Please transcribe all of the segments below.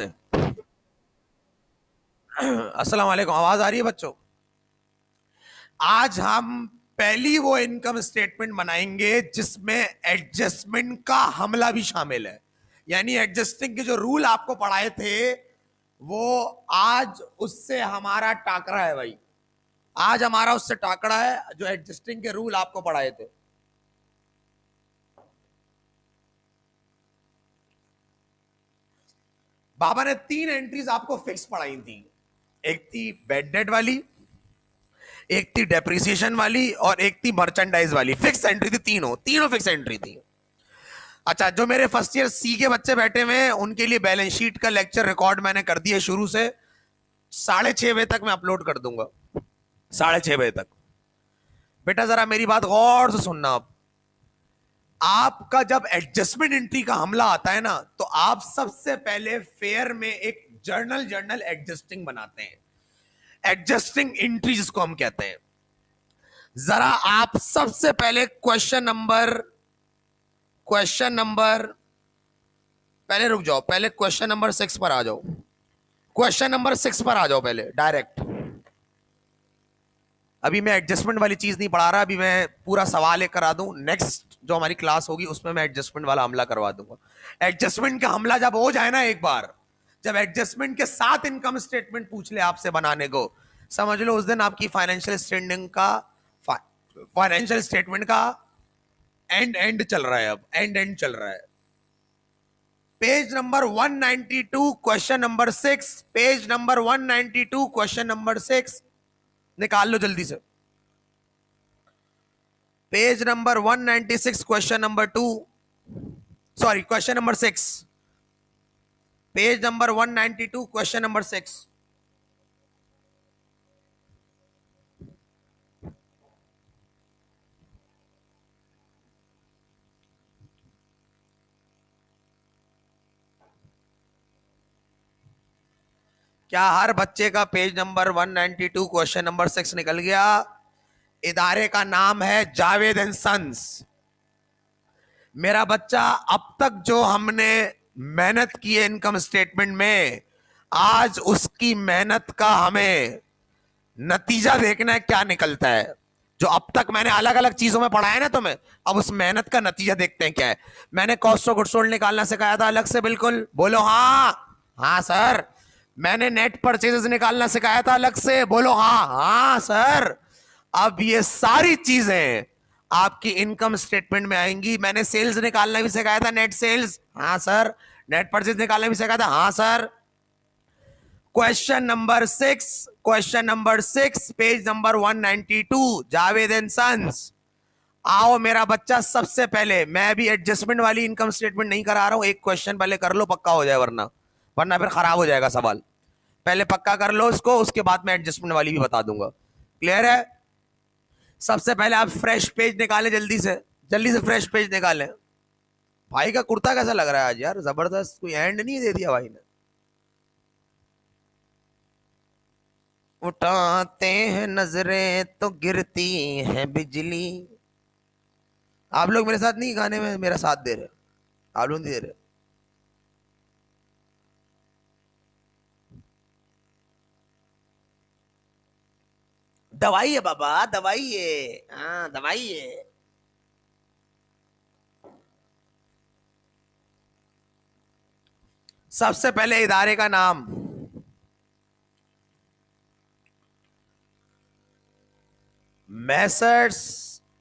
नमस्ते। अस्सलाम वालेकुम। आवाज आ रही है बच्चों? आज हम पहली वो इनकम स्टेटमेंट बनाएंगे जिसमें एडजस्टमेंट का हमला भी शामिल है। यानी एडजस्टिंग के जो रूल आपको पढ़ाए थे वो आज उससे हमारा टाकरा है भाई। आज हमारा उससे टाकरा है जो एडजस्टिंग के रूल आपको पढ़ाए थे। बाबा ने 3 एंट्रीज आपको फिक्स पढ़ाई थी। एक थी बेड डेट वाली, एक थी डेप्रिसिएशन वाली और एक थी मर्चेंडाइज वाली। फिक्स एंट्री थी, तीनों तीनों फिक्स एंट्री थी। अच्छा, जो मेरे फर्स्ट ईयर सी के बच्चे बैठे हुए हैं उनके लिए बैलेंस शीट का लेक्चर रिकॉर्ड मैंने कर दिया शुरू से। 6:30 बजे तक मैं अपलोड कर दूंगा। 6:30 बजे तक। बेटा जरा मेरी बात गौर से सुनना। आप आपका जब एडजस्टमेंट एंट्री का हमला आता है ना, तो आप सबसे पहले फेयर में एक जर्नल जर्नल एडजस्टिंग बनाते हैं। एडजस्टिंग एंट्री जिसको हम कहते हैं। जरा आप सबसे पहले क्वेश्चन नंबर पहले रुक जाओ, पहले क्वेश्चन नंबर 6 पर आ जाओ। क्वेश्चन नंबर 6 पर आ जाओ पहले डायरेक्ट। अभी मैं एडजस्टमेंट वाली चीज नहीं पढ़ा रहा, अभी मैं पूरा सवाल एक करा दूं। नेक्स्ट जो हमारी क्लास होगी उसमें मैं एडजस्टमेंट वाला हमला करवा दूंगा। एडजस्टमेंट का हमला जब हो जाए ना एक बार, जब एडजस्टमेंट के साथ इनकम स्टेटमेंट पूछ ले आपसे बनाने को, समझ लो उस दिन आपकी फाइनेंशियल स्टेटमेंट का एंड चल रहा है। अब एंड चल रहा है। Page number 192 question number 6, page number 192 question number 6 निकाल लो जल्दी से। Page number 196 question number 2, sorry question number 6, page number 192 question number 6। क्या हर बच्चे का पेज नंबर 192 क्वेश्चन नंबर 6 निकल गया? इदारे का नाम है जावेद एंड सन्स। मेरा बच्चा, अब तक जो हमने मेहनत की है इनकम स्टेटमेंट में, आज उसकी मेहनत का हमें नतीजा देखना है क्या निकलता है। जो अब तक मैंने अलग अलग चीजों में पढ़ा है ना तुम्हें, अब उस मेहनत का नतीजा देखते हैं क्या है। मैंने कॉस्ट ऑफ गुड्स सोल्ड निकालना सिखाया था अलग से, बिल्कुल बोलो हाँ। हाँ सर। मैंने नेट परचेजेस निकालना सिखाया था अलग से, बोलो हाँ। हाँ सर। अब ये सारी चीजें आपकी इनकम स्टेटमेंट में आएंगी। मैंने सेल्स निकालना भी सिखाया था, नेट सेल्स, हाँ सर। नेट परचेज निकालना भी सिखाया था, हाँ sir. Question number 6 page number 192 Javed and sons. आओ मेरा बच्चा, सबसे पहले मैं भी एडजस्टमेंट वाली इनकम स्टेटमेंट नहीं करा रहा हूं। एक क्वेश्चन पहले कर लो, पक्का हो जाए, वरना वरना फिर खराब हो जाएगा सवाल। पहले पक्का कर लो इसको, उसके बाद मैं एडजस्टमेंट वाली भी बता दूंगा। क्लियर है? सबसे पहले आप फ्रेश पेज निकालें, जल्दी से फ्रेश पेज निकालें। भाई का कुर्ता कैसा लग रहा है आज यार, जबरदस्त। कोई एंड नहीं दे दिया भाई ने। उठाते हैं नजरें तो गिरती है बिजली। आप लोग मेरे साथ नहीं, गाने में मेरा साथ दे रहे? आप लोग नहीं दे रहे? दवाई है बाबा, दवाई है। हाँ दवाई है। सबसे पहले इदारे का नाम, मैसर्स,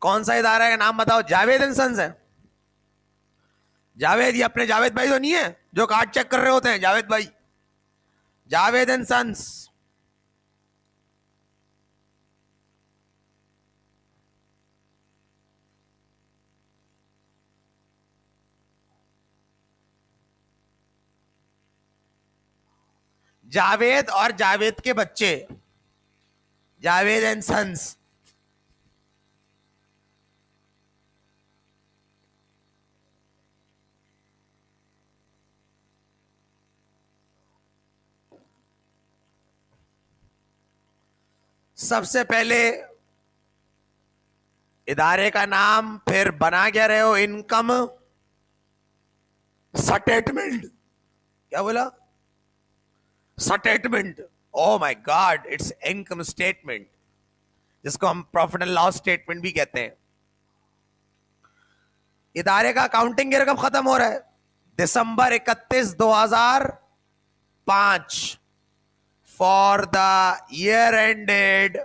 कौन सा इदारा है, नाम बताओ। जावेद एंड सन्स है। जावेद, ये अपने जावेद भाई तो नहीं है जो कार्ड चेक कर रहे होते हैं? जावेद भाई, जावेद एंड सन्स। जावेद और जावेद के बच्चे, जावेद एंड सन्स। सबसे पहले इदारे का नाम, फिर बना क्या रहे हो, इनकम स्टेटमेंट। क्या बोला? Statement, oh my God, it's income statement, जिसको हम प्रॉफिट एंड लॉस स्टेटमेंट भी कहते हैं। इदारे का अकाउंटिंग ईयर कब खत्म हो रहा है? दिसंबर 31, 2005 फॉर द ईयर एंडेड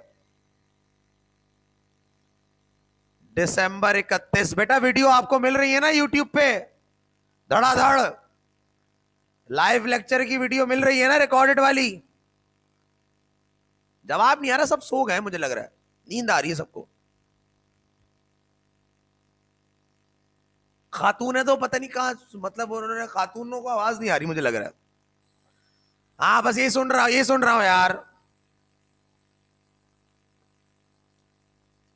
दिसंबर 31। बेटा वीडियो आपको मिल रही है ना यूट्यूब पे, धड़ाधड़ लाइव लेक्चर की वीडियो मिल रही है ना, रिकॉर्डेड वाली। जवाब नहीं आ रहा, सब सो गए मुझे लग रहा है, नींद आ रही है सबको। खातून है तो पता नहीं कहां, मतलब उन्होंने, खातूनों को आवाज नहीं आ रही मुझे लग रहा है। हाँ बस ये सुन रहा हूं, ये सुन रहा हूं यार।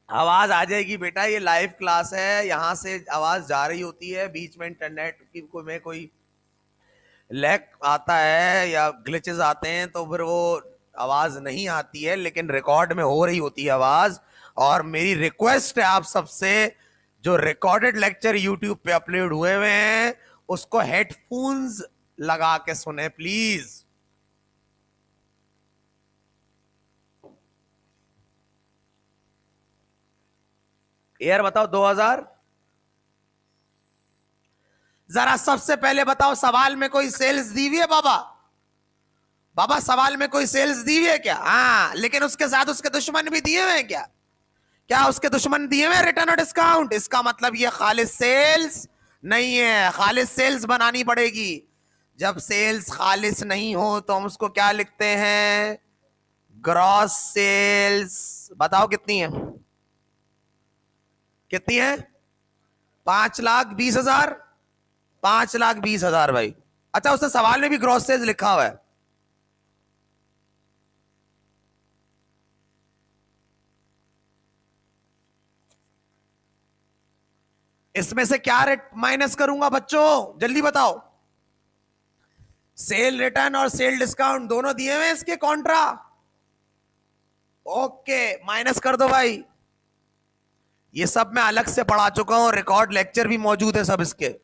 आवाज आ जाएगी बेटा, ये लाइव क्लास है, यहां से आवाज जा रही होती है, बीच में इंटरनेट की में कोई लैग आता है या ग्लिचेस आते हैं तो फिर वो आवाज नहीं आती है, लेकिन रिकॉर्ड में हो रही होती है आवाज। और मेरी रिक्वेस्ट है आप सबसे, जो रिकॉर्डेड लेक्चर यूट्यूब पे अपलोड हुए हुए हैं उसको हेडफोन्स लगा के सुने प्लीज। यार बताओ 2000, जरा सबसे पहले बताओ सवाल में कोई सेल्स दी हुई है बाबा? बाबा सवाल में कोई सेल्स दी हुई है क्या? हाँ, लेकिन उसके साथ उसके दुश्मन भी दिए हुए हैं क्या? क्या उसके दुश्मन दिए हुए रिटर्न और डिस्काउंट? इसका मतलब ये खालिस सेल्स नहीं है, खालिस सेल्स बनानी पड़ेगी। जब सेल्स खालिस नहीं हो तो हम उसको क्या लिखते हैं? Gross sales. बताओ कितनी है? कितनी है? 5,20,000। 5,20,000 भाई। अच्छा, उसने सवाल में भी ग्रॉस सेल्स लिखा हुआ है। इसमें से क्या रेट माइनस करूंगा बच्चों, जल्दी बताओ। सेल रिटर्न और सेल डिस्काउंट दोनों दिए हुए इसके कॉन्ट्रा। ओके, माइनस कर दो भाई। ये सब मैं अलग से पढ़ा चुका हूं, रिकॉर्ड लेक्चर भी मौजूद है, सब इसके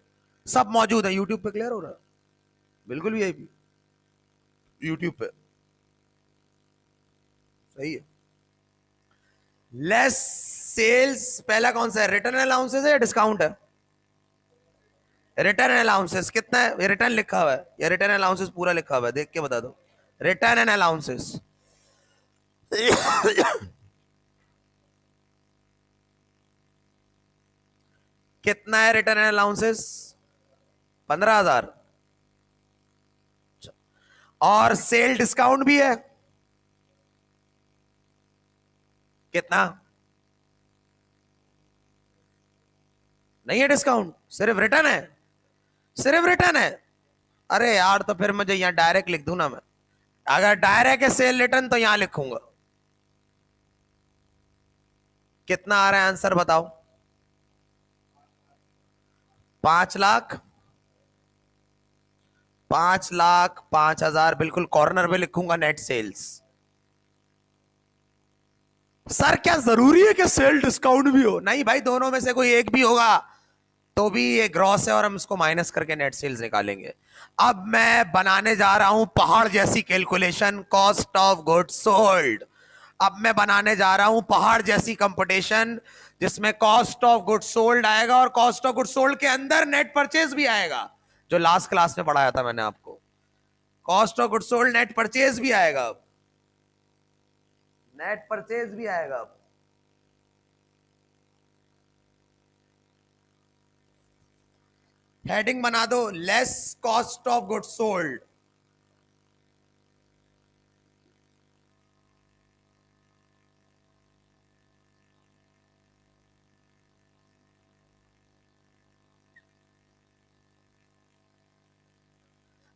सब मौजूद है यूट्यूब पे। क्लियर हो रहा है? बिल्कुल वीआईपी यूट्यूब पे, सही है। लेस सेल्स पहला कौन सा है? रिटर्न अलाउंसेस है या डिस्काउंट है? रिटर्न अलाउंसेस कितना है? ये रिटर्न लिखा हुआ है या रिटर्न अलाउंसेस पूरा लिखा हुआ है? देख के बता दो। रिटर्न एंड अलाउंसेस कितना है रिटर्न एंड अलाउंसेस? 15,000। और सेल डिस्काउंट भी है कितना? नहीं है डिस्काउंट, सिर्फ रिटर्न है। सिर्फ रिटर्न है? अरे यार, तो फिर मुझे यहां डायरेक्ट लिख दूं ना मैं। अगर डायरेक्ट है सेल रिटर्न तो यहां लिखूंगा। कितना आ रहा है आंसर बताओ? 5,00,000। 5,05,000 बिल्कुल कॉर्नर पे लिखूंगा नेट सेल्स। सर क्या जरूरी है कि सेल डिस्काउंट भी हो? नहीं भाई, दोनों में से कोई एक भी होगा तो भी ये ग्रॉस है और हम इसको माइनस करके नेट सेल्स निकालेंगे। अब मैं बनाने जा रहा हूं पहाड़ जैसी calculation, cost of goods sold. अब मैं बनाने जा रहा हूं पहाड़ जैसी कंपटीशन, जिसमें कॉस्ट ऑफ गुड्स सोल्ड आएगा और कॉस्ट ऑफ गुड्स सोल्ड के अंदर नेट परचेज भी आएगा, जो लास्ट क्लास में पढ़ाया था मैंने आपको। Cost of goods sold net purchase भी आएगा, नेट परचेज भी आएगा। हेडिंग बना दो, less cost of goods sold.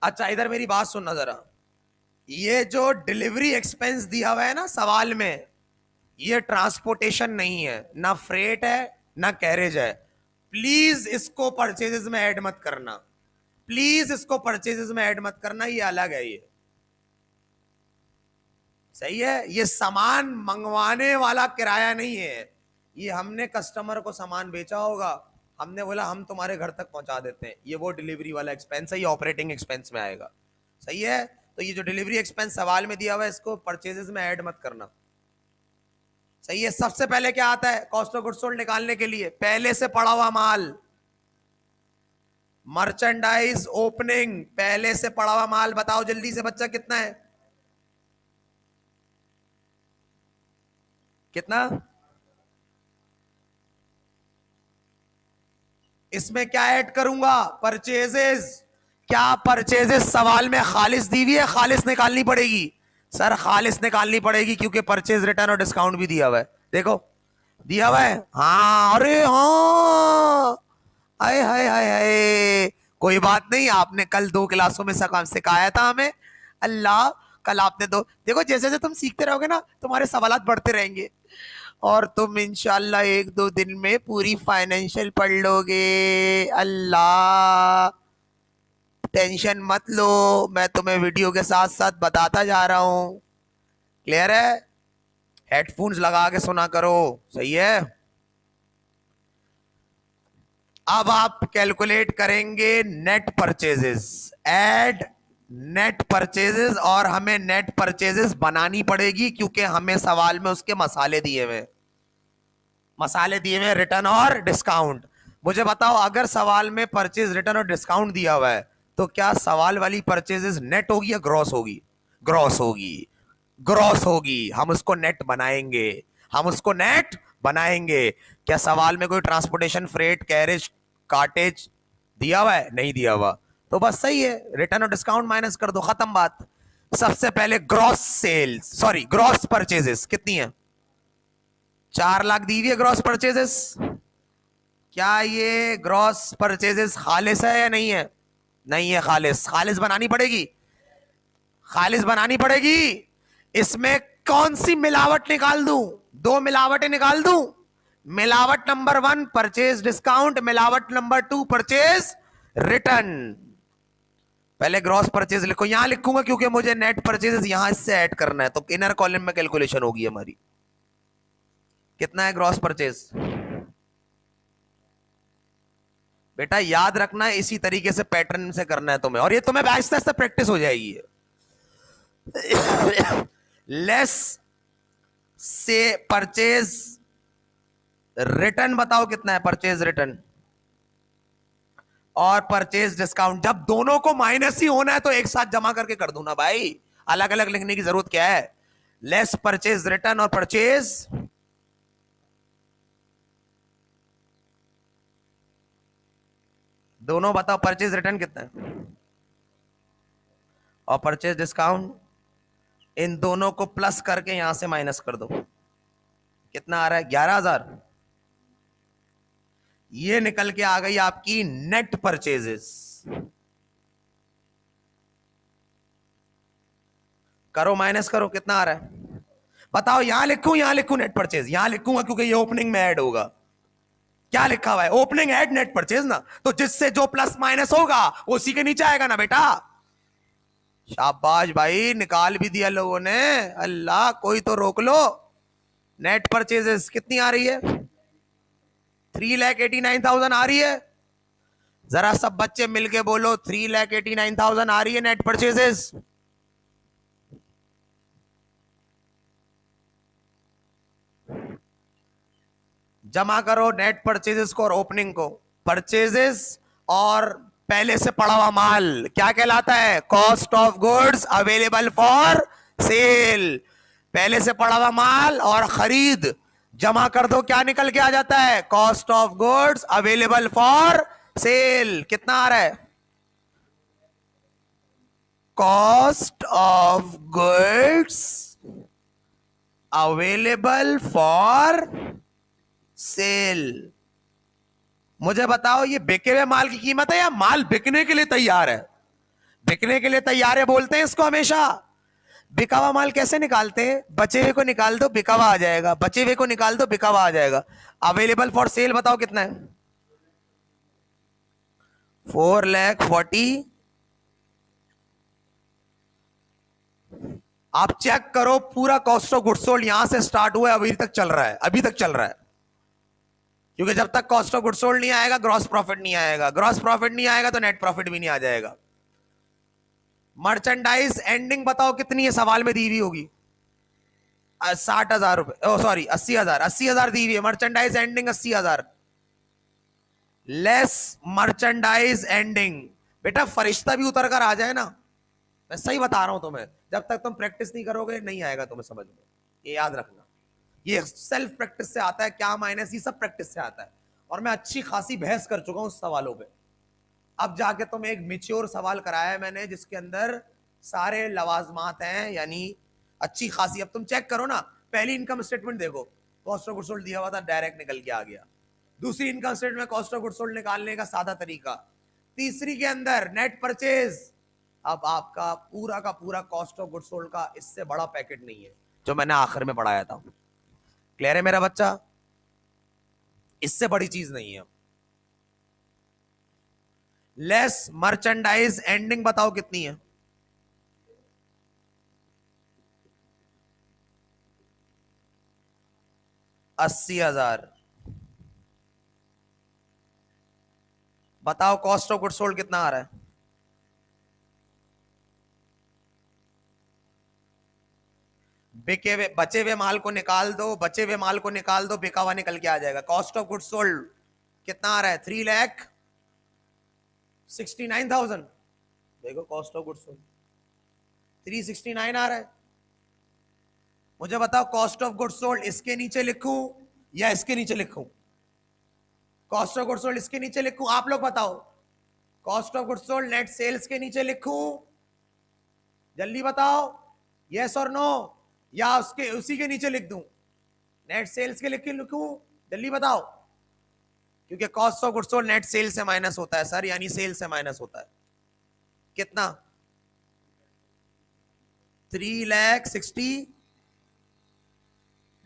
अच्छा इधर मेरी बात सुनना जरा। ये जो डिलीवरी एक्सपेंस दिया हुआ है ना सवाल में, ये ट्रांसपोर्टेशन नहीं है, ना फ्रेट है ना कैरेज है। प्लीज इसको परचेजेस में ऐड मत करना, प्लीज इसको परचेजेस में ऐड मत करना, ये अलग है। ये सही है, ये सामान मंगवाने वाला किराया नहीं है। ये हमने कस्टमर को सामान बेचा होगा, हमने बोला हम तुम्हारे घर तक पहुंचा देते हैं, ये वो डिलीवरी वाला एक्सपेंस है, ये ऑपरेटिंग एक्सपेंस में आएगा। सही है, तो ये जो डिलीवरी एक्सपेंस सवाल में दिया हुआ है इसको परचेजेस में ऐड मत करना। सही है। सबसे पहले क्या आता है कॉस्ट ऑफ गुड्स सोल्ड निकालने के लिए? पहले से पड़ा हुआ माल, मर्चेंडाइज ओपनिंग, पहले से पड़ा हुआ माल। बताओ जल्दी से बच्चा कितना है? कितना? इसमें क्या ऐड करूंगा? परचेजेस। क्या परचेजेस सवाल में खालिस दी हुई है? खालिस निकालनी पड़ेगी सर, खालिस निकालनी पड़ेगी क्योंकि परचेज रिटर्न और डिस्काउंट भी दिया हुआ है। देखो दिया हुआ है। हाँ, अरे हाँ, हाय हाय हाय हाय। कोई बात नहीं, आपने कल 2 क्लासों में सिखाया था हमें। अल्लाह, कल आपने देखो जैसे जैसे तुम सीखते रहोगे ना तुम्हारे सवालात बढ़ते रहेंगे और तुम इंशाल्लाह 1-2 दिन में पूरी फाइनेंशियल पढ़ लोगे। अल्लाह, टेंशन मत लो, मैं तुम्हें वीडियो के साथ साथ बताता जा रहा हूं। क्लियर है? हेडफोन्स लगा के सुना करो। सही है। अब आप कैलकुलेट करेंगे net purchases, add net purchases, और हमें नेट परचेजेस बनानी पड़ेगी क्योंकि हमें सवाल में उसके मसाले दिए हुए, रिटर्न और डिस्काउंट। मुझे बताओ अगर सवाल में परचेज रिटर्न और डिस्काउंट दिया हुआ है तो क्या सवाल वाली परचेजेस नेट होगी या ग्रॉस होगी? ग्रॉस होगी। ग्रॉस होगी, हम उसको नेट बनाएंगे, हम उसको नेट बनाएंगे। क्या सवाल में कोई ट्रांसपोर्टेशन, फ्रेट, कैरेज, कार्टेज दिया हुआ है? नहीं दिया हुआ, तो बस सही है, रिटर्न और डिस्काउंट माइनस कर दो, खत्म बात। सबसे पहले gross sales, sorry gross purchases कितनी है? 4 लाख दी हुई है ग्रॉस परचेजेस। क्या ये ग्रॉस परचेजेस खालिस है या नहीं है? नहीं है खालिस। खालिस बनानी पड़ेगी, खालिस बनानी पड़ेगी। इसमें कौन सी मिलावट निकाल दूं? 2 मिलावटें निकाल दूं। मिलावट नंबर 1 परचेज डिस्काउंट, मिलावट नंबर 2 परचेज रिटर्न। पहले ग्रॉस परचेज लिखो, यहां लिखूंगा क्योंकि मुझे नेट परचेज यहां इससे ऐड करना है, तो इनर कॉलम में कैलकुलेशन होगी हमारी। कितना है ग्रॉस परचेज? बेटा याद रखना है, इसी तरीके से पैटर्न से करना है तुम्हें, और ये तुम्हें आहिस्ता आहिस्ता प्रैक्टिस हो जाएगी। लेस से परचेज रिटर्न, बताओ कितना है परचेज रिटर्न और परचेज डिस्काउंट। जब दोनों को माइनस ही होना है तो एक साथ जमा करके कर दूं ना भाई, अलग अलग लिखने की जरूरत क्या है? लेस परचेज रिटर्न और परचेज, दोनों बताओ परचेज रिटर्न कितना है और परचेज डिस्काउंट, इन दोनों को प्लस करके यहां से माइनस कर दो। कितना आ रहा है? 11,000। ये निकल के आ गई आपकी नेट परचेजेस। करो माइनस करो, कितना आ रहा है बताओ? यहां लिखूं नेट परचेज, यहां लिखूंगा क्योंकि ये ओपनिंग में ऐड होगा। क्या लिखा हुआ है? ओपनिंग ऐड नेट परचेज ना, तो जिससे जो प्लस माइनस होगा उसी के नीचे आएगा ना बेटा। शाबाश भाई, निकाल भी दिया लोगों ने। अल्लाह, कोई तो रोक लो। नेट परचेजेस कितनी आ रही है? 3,89,000 आ रही है। जरा सब बच्चे मिलके बोलो, 3,89,000 आ रही है नेट परचेजेस। जमा करो नेट परचेजेस को और ओपनिंग को। परचेजेस और पहले से पड़ा हुआ माल क्या कहलाता है? Cost of goods available for sale. पहले से पड़ा हुआ माल और खरीद जमा कर दो, क्या निकल के आ जाता है? Cost of goods available for sale. कितना आ रहा है? Cost of goods available for sale. मुझे बताओ ये बिके हुए माल की कीमत है या माल बिकने के लिए तैयार है? बिकने के लिए तैयार है बोलते हैं इसको हमेशा। बिका हुआ माल कैसे निकालते हैं? बचे हुए को निकाल दो, बिका हुआ आ जाएगा, बचे हुए को निकाल दो, बिका हुआ आ जाएगा। अवेलेबल फॉर सेल बताओ कितना है? 4,40,000। आप चेक करो, पूरा कॉस्ट ऑफ गुड्स सोल्ड यहां से स्टार्ट हुआ है, अभी तक चल रहा है, अभी तक चल रहा है। क्योंकि जब तक कॉस्ट ऑफ गुड्स सोल्ड नहीं आएगा ग्रॉस प्रॉफिट नहीं आएगा, ग्रॉस प्रॉफिट नहीं आएगा तो नेट प्रॉफिट भी नहीं आ जाएगा। मर्चेंडाइज एंडिंग बताओ कितनी है, सवाल में दी हुई होगी। 60,000 रुपए, ओ सॉरी 80,000, 80,000 दी हुई है। Merchandise ending 80,000, less merchandise ending. बेटा फरिश्ता भी उतर कर आ जाए ना, मैं सही बता रहा हूं तुम्हें, जब तक तुम प्रैक्टिस नहीं करोगे नहीं आएगा तुम्हें समझ में, ये याद रखना। ये सेल्फ प्रैक्टिस से आता है, क्या माइनस, ये सब प्रैक्टिस से आता है। और मैं अच्छी खासी बहस कर चुका हूं उस सवालों पे। अब जाके तुम्हें एक मिच्योर सवाल कराया है मैंने, जिसके अंदर सारे लवाजमात हैं, यानी अच्छी खासी। अब तुम चेक करो ना, पहली इनकम स्टेटमेंट देखो, कॉस्ट ऑफ गुड्स सोल्ड दिया हुआ था, डायरेक्ट निकल के आ गया। दूसरी इनकम स्टेटमेंट में कॉस्ट ऑफ गुड्स सोल्ड निकालने का सादा तरीका। तीसरी के अंदर नेट परचेज। अब आपका पूरा का पूरा कॉस्ट ऑफ गुड्स सोल्ड का इससे बड़ा पैकेट नहीं है जो मैंने आखिर में पढ़ाया था। क्लियर है मेरा बच्चा? इससे बड़ी चीज नहीं है। लेस मर्चेंडाइज एंडिंग बताओ कितनी है? 80,000। बताओ कॉस्ट ऑफ गुड्स सोल्ड कितना आ रहा है? बिके हुए बचे हुए माल को निकाल दो, बचे हुए माल को निकाल दो, बिका हुआ निकल के आ जाएगा। कॉस्ट ऑफ गुड्स सोल्ड कितना आ रहा है? 3,69,000। देखो कॉस्ट ऑफ गुड्स सोल्ड 369 आ रहा है। मुझे बताओ कॉस्ट ऑफ गुड्स सोल्ड इसके नीचे लिखूं या इसके नीचे लिखूं? कॉस्ट ऑफ गुड्स सोल्ड इसके नीचे लिखूं, आप लोग बताओ। Cost of goods sold net sales के नीचे लिखूं? जल्दी बताओ, यस और नो, या उसके उसी के नीचे लिख दूं? नेट सेल्स के लिख के लिखूं? जल्दी बताओ। क्योंकि cost of goods sold net cell से माइनस होता है सर, यानी सेल से माइनस होता है। कितना? 3,60,000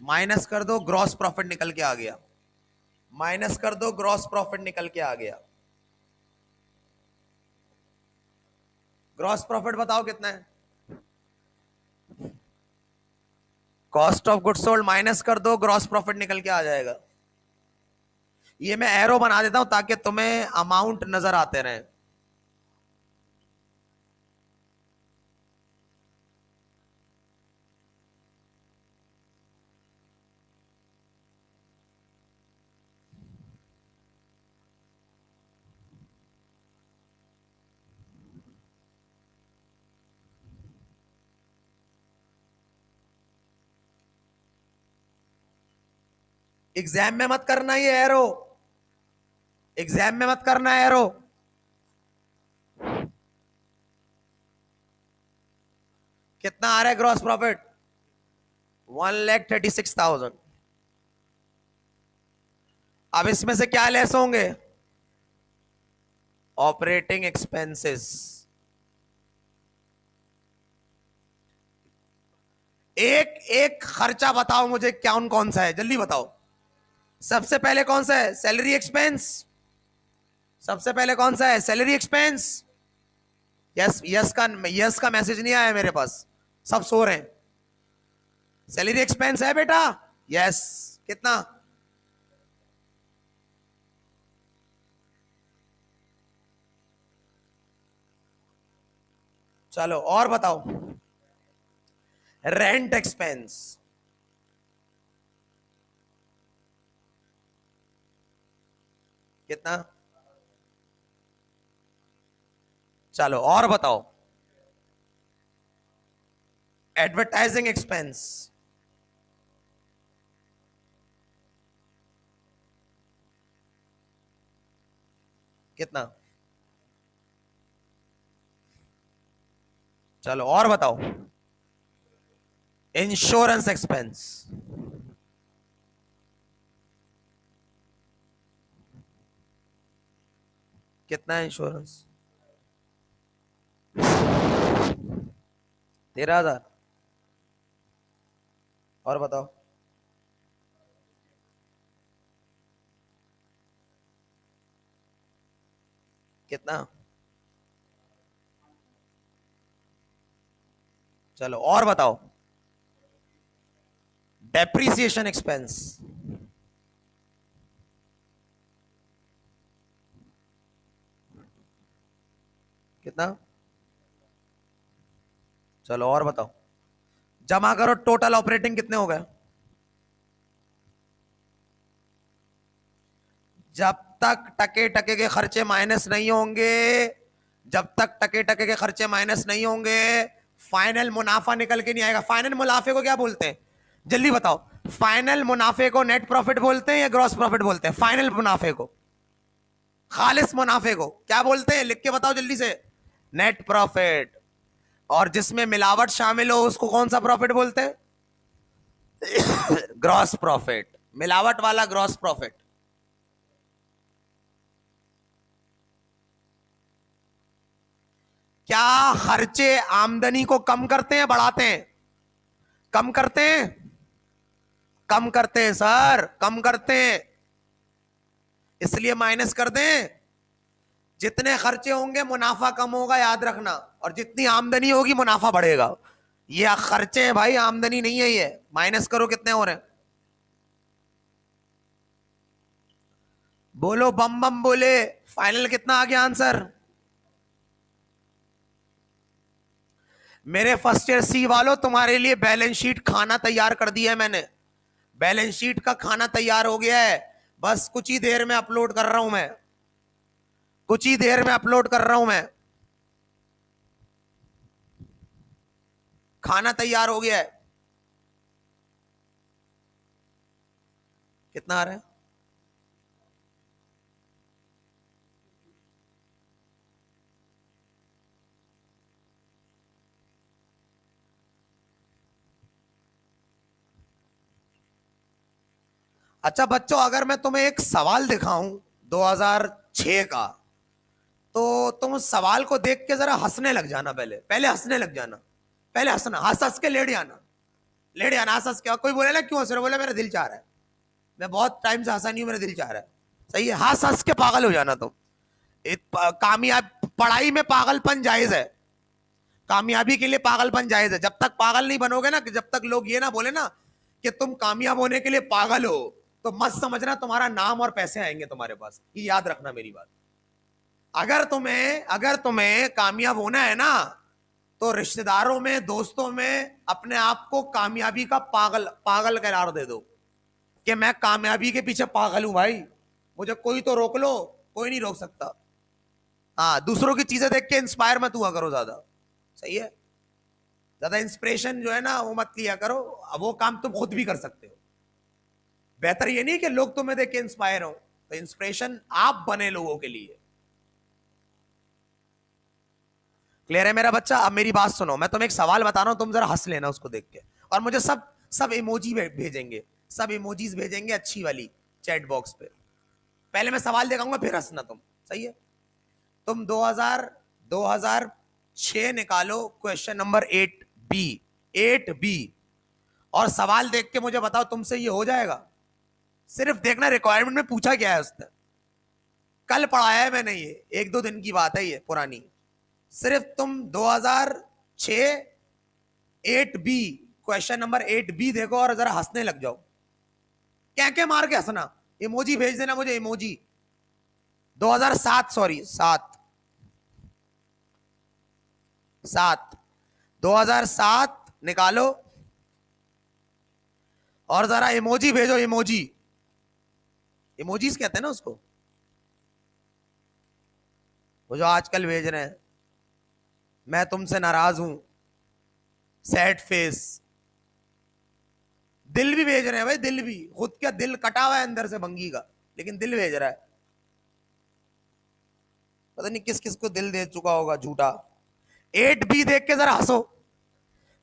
माइनस कर दो, ग्रॉस प्रॉफिट निकल के आ गया। माइनस कर दो, ग्रॉस प्रॉफिट निकल के आ गया। ग्रॉस प्रॉफिट बताओ कितना है? Cost of goods sold minus कर दो, ग्रॉस प्रॉफिट निकल के आ जाएगा। ये मैं एरो बना देता हूं ताकि तुम्हें अमाउंट नजर आते रहे। एग्जाम में मत करना ये एरो, एग्जाम में मत करना एरो। कितना आ रहा है ग्रॉस प्रॉफिट? 1,36,000। अब इसमें से क्या लेस होंगे? Operating expenses. एक एक खर्चा बताओ मुझे, कौन कौन सा है, जल्दी बताओ। सबसे पहले कौन सा है? Salary expense. सबसे पहले कौन सा है? Salary expense. यस, यस का मैसेज नहीं आया मेरे पास, सब सो रहे हैं। सैलरी एक्सपेंस है बेटा? यस। कितना? चलो और बताओ। Rent expense. कितना? चलो और बताओ। Advertising expense. कितना? चलो और बताओ। Insurance expense. कितना है इंश्योरेंस? 13,000। और बताओ। कितना? चलो और बताओ। Depreciation expense. कितना? चलो और बताओ, जमा करो, टोटल ऑपरेटिंग कितने हो गए? जब तक टके टके के खर्चे माइनस नहीं होंगे, जब तक टके टके के खर्चे माइनस नहीं होंगे, फाइनल मुनाफा निकल के नहीं आएगा। फाइनल मुनाफे को क्या बोलते हैं, जल्दी बताओ? फाइनल मुनाफे को नेट प्रॉफिट बोलते हैं या ग्रॉस प्रॉफिट बोलते हैं? फाइनल मुनाफे को, खालिस मुनाफे को क्या बोलते हैं? लिख के बताओ जल्दी से। Net profit. और जिसमें मिलावट शामिल हो उसको कौन सा प्रॉफिट बोलते हैं? Gross profit. मिलावट वाला ग्रॉस प्रॉफिट। क्या खर्चे आमदनी को कम करते हैं बढ़ाते हैं? कम करते हैं। कम करते हैं सर, कम करते हैं, इसलिए माइनस कर दें। जितने खर्चे होंगे मुनाफा कम होगा, याद रखना, और जितनी आमदनी होगी मुनाफा बढ़ेगा। ये खर्चे हैं भाई, आमदनी नहीं है। ये माइनस करो, कितने हो रहे हैं? बोलो बम बम बोले। फाइनल कितना आ गया आंसर? मेरे फर्स्ट ईयर सी वालों, तुम्हारे लिए बैलेंस शीट खाना तैयार कर दिया है मैंने। बैलेंस शीट का खाना तैयार हो गया है, बस कुछ ही देर में अपलोड कर रहा हूं मैं, कुछ ही देर में अपलोड कर रहा हूं मैं। खाना तैयार हो गया है। कितना आ रहा है? अच्छा बच्चों, अगर मैं तुम्हें एक सवाल दिखाऊं 2006 का, तो तुम उस सवाल को देख के जरा हंसने लग जाना। पहले पहले हंसने लग जाना, पहले हंसना, हंस हंस के लेट जाना, लेट जाना, हंस हंस के। कोई बोले ना क्यों हंस रहे हो, बोले मेरा दिल चाह रहा है, मैं बहुत टाइम से हंसा नहीं हूं, मेरा दिल चाह रहा है। सही है, हंस हंस के पागल हो जाना तुम। कामयाब पढ़ाई में पागलपन जायज है, कामयाबी के लिए पागलपन जायज है। जब तक पागल नहीं बनोगे ना, जब तक लोग ये ना बोले ना कि तुम कामयाब होने के लिए पागल हो, तो मत समझना तुम्हारा नाम और पैसे आएंगे तुम्हारे पास। ये याद रखना मेरी बात। अगर तुम्हें कामयाब होना है ना, तो रिश्तेदारों में, दोस्तों में अपने आप को कामयाबी का पागल पागल करार दे दो कि मैं कामयाबी के पीछे पागल हूं भाई, मुझे कोई तो रोक लो, कोई नहीं रोक सकता। हाँ, दूसरों की चीजें देख के इंस्पायर मत हुआ करो ज्यादा। सही है, ज्यादा इंस्पिरेशन जो है ना वो मत लिया करो, वो काम तुम खुद भी कर सकते हो। बेहतर ये नहीं कि लोग तुम्हें देख के इंस्पायर हो, तो इंस्पिरेशन आप बने लोगों के लिए। क्लियर है मेरा बच्चा? अब मेरी बात सुनो, मैं तुम्हें एक सवाल बता रहा हूं, तुम जरा हंस लेना उसको देख के, और मुझे सब सब इमोजी भेजेंगे, सब इमोजीज भेजेंगे अच्छी वाली चैट बॉक्स पे। पहले मैं सवाल दिखाऊंगा, फिर हंसना तुम। सही है? तुम 2006 निकालो, क्वेश्चन नंबर 8B, 8B, और सवाल देख के मुझे बताओ तुमसे ये हो जाएगा? सिर्फ देखना रिक्वायरमेंट में पूछा क्या है उसने। कल पढ़ाया है मैंने, ये 1-2 दिन की बात है, ये पुरानी। सिर्फ तुम 2006 8B, क्वेश्चन नंबर 8B देखो और जरा हंसने लग जाओ। क्या क्या मार के हंसना, इमोजी भेज देना मुझे, इमोजी। 2007, सॉरी 7, 7, 2007 निकालो और जरा इमोजी भेजो, इमोजी। इमोजीज कहते हैं ना उसको, वो जो आजकल भेज रहे हैं, मैं तुमसे नाराज हूं, सैड फेस। दिल भी भेज रहे हैं भाई, दिल भी। खुद का दिल कटा हुआ है अंदर से भंगी का, लेकिन दिल भेज रहा है। पता नहीं किस किस को दिल दे चुका होगा झूठा। 8B देख के जरा हंसो,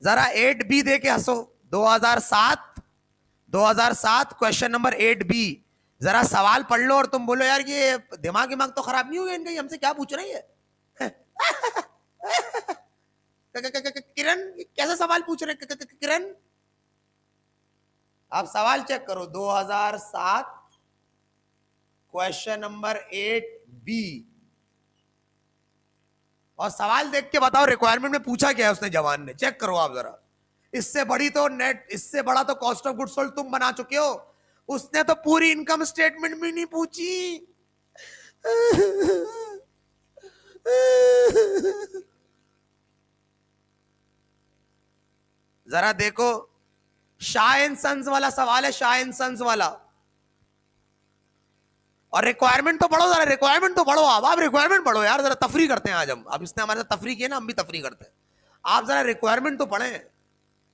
जरा 8B देख के हंसो। 2007, 2007 क्वेश्चन नंबर 8B। जरा सवाल पढ़ लो और तुम बोलो यार ये दिमाग दिमाग तो खराब नहीं हो गया इनका, ये हमसे क्या पूछ रही है? किरण कैसा सवाल पूछ रहे किरण? आप सवाल चेक करो, 2007 क्वेश्चन नंबर 8B, और सवाल देख के बताओ रिक्वायरमेंट में पूछा क्या है उसने, जवान ने। चेक करो आप जरा। इससे बड़ी तो नेट, इससे बड़ा तो कॉस्ट ऑफ गुड्स सोल्ड तुम बना चुके हो, उसने तो पूरी इनकम स्टेटमेंट भी नहीं पूछी। जरा देखो, शाह एंड सन्स वाला सवाल है, शाह एंड सन्स वाला। और रिक्वायरमेंट तो पढ़ो, जरा रिक्वायरमेंट तो पढ़ो। आप रिक्वायरमेंट पढ़ो यार, जरा तफरी करते हैं आज हम। अब इसने हमारे साथ तफरी की है ना, हम भी तफरी करते हैं। आप जरा रिक्वायरमेंट तो पढ़ें।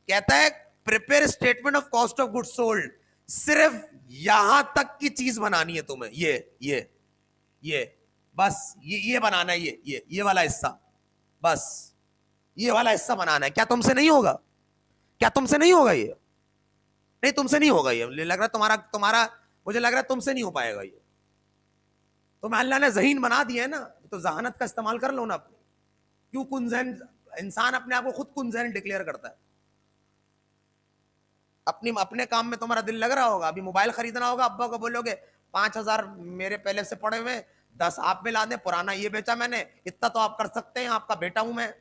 कहता है prepare statement of cost of goods sold. सिर्फ यहां तक की चीज बनानी है तुम्हें, ये बस ये बनाना है, ये वाला हिस्सा, बस ये वाला हिस्सा बनाना है। क्या तुमसे नहीं होगा? क्या तुमसे नहीं होगा? ये नहीं, तुमसे नहीं होगा। ये लग रहा है तुम्हारा तुम्हारा मुझे लग रहा है तुमसे नहीं हो पाएगा ये। तुम्हें अल्लाह ने ज़हीन बना दिया है ना, तो जहानत का इस्तेमाल कर लो ना अपनी। क्यों कुनज़ैन? इंसान अपने आप को खुद कुनज़ैन डिक्लेयर करता है। अपने काम में तुम्हारा दिल लग रहा होगा, अभी मोबाइल खरीदना होगा, अब्बा को बोलोगे 5,000 मेरे पहले से पड़े हुए, 10 आप में ला दें, पुराना ये बेचा मैंने, इतना तो आप कर सकते हैं, आपका बेटा हूं मैं।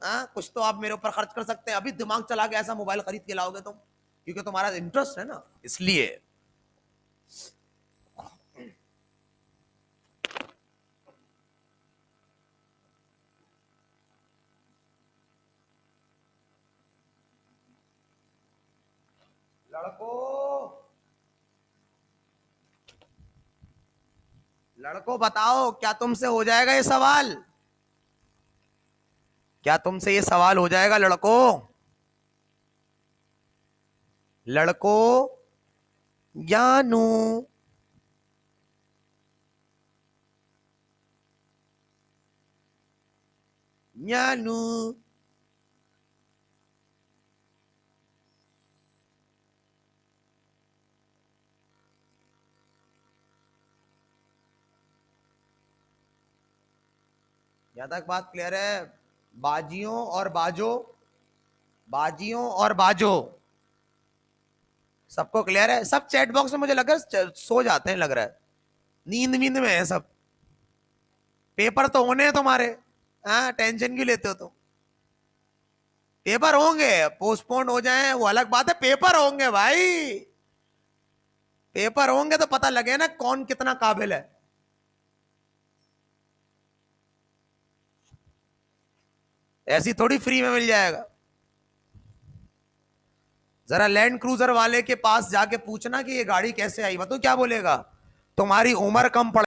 कुछ तो आप मेरे ऊपर खर्च कर सकते हैं। अभी दिमाग चला गया, ऐसा मोबाइल खरीद के लाओगे तुम, क्योंकि तुम्हारा इंटरेस्ट है ना, इसलिए। लड़कों बताओ, क्या तुमसे हो जाएगा ये सवाल? क्या तुमसे ये सवाल हो जाएगा लड़कों? लड़कों, ज्ञानू, ज्ञानू, यहां तक बात क्लियर है? बाजियों और बाजो, बाजियों और बाजो, सबको क्लियर है? सब चैट बॉक्स में मुझे लग रहा है सो जाते हैं, लग रहा है नींद नींद में है सब। पेपर तो होने हैं तुम्हारे, हाँ टेंशन क्यों लेते हो तुम? पेपर होंगे, पोस्टपोन हो जाए वो अलग बात है, पेपर होंगे भाई। पेपर होंगे तो पता लगे ना कौन कितना काबिल है। ऐसी थोड़ी फ्री में मिल जाएगा। जरा लैंड क्रूजर वाले के पास जाके पूछना कि ये गाड़ी कैसे आई, बताओ क्या बोलेगा? तुम्हारी उम्र कम पड़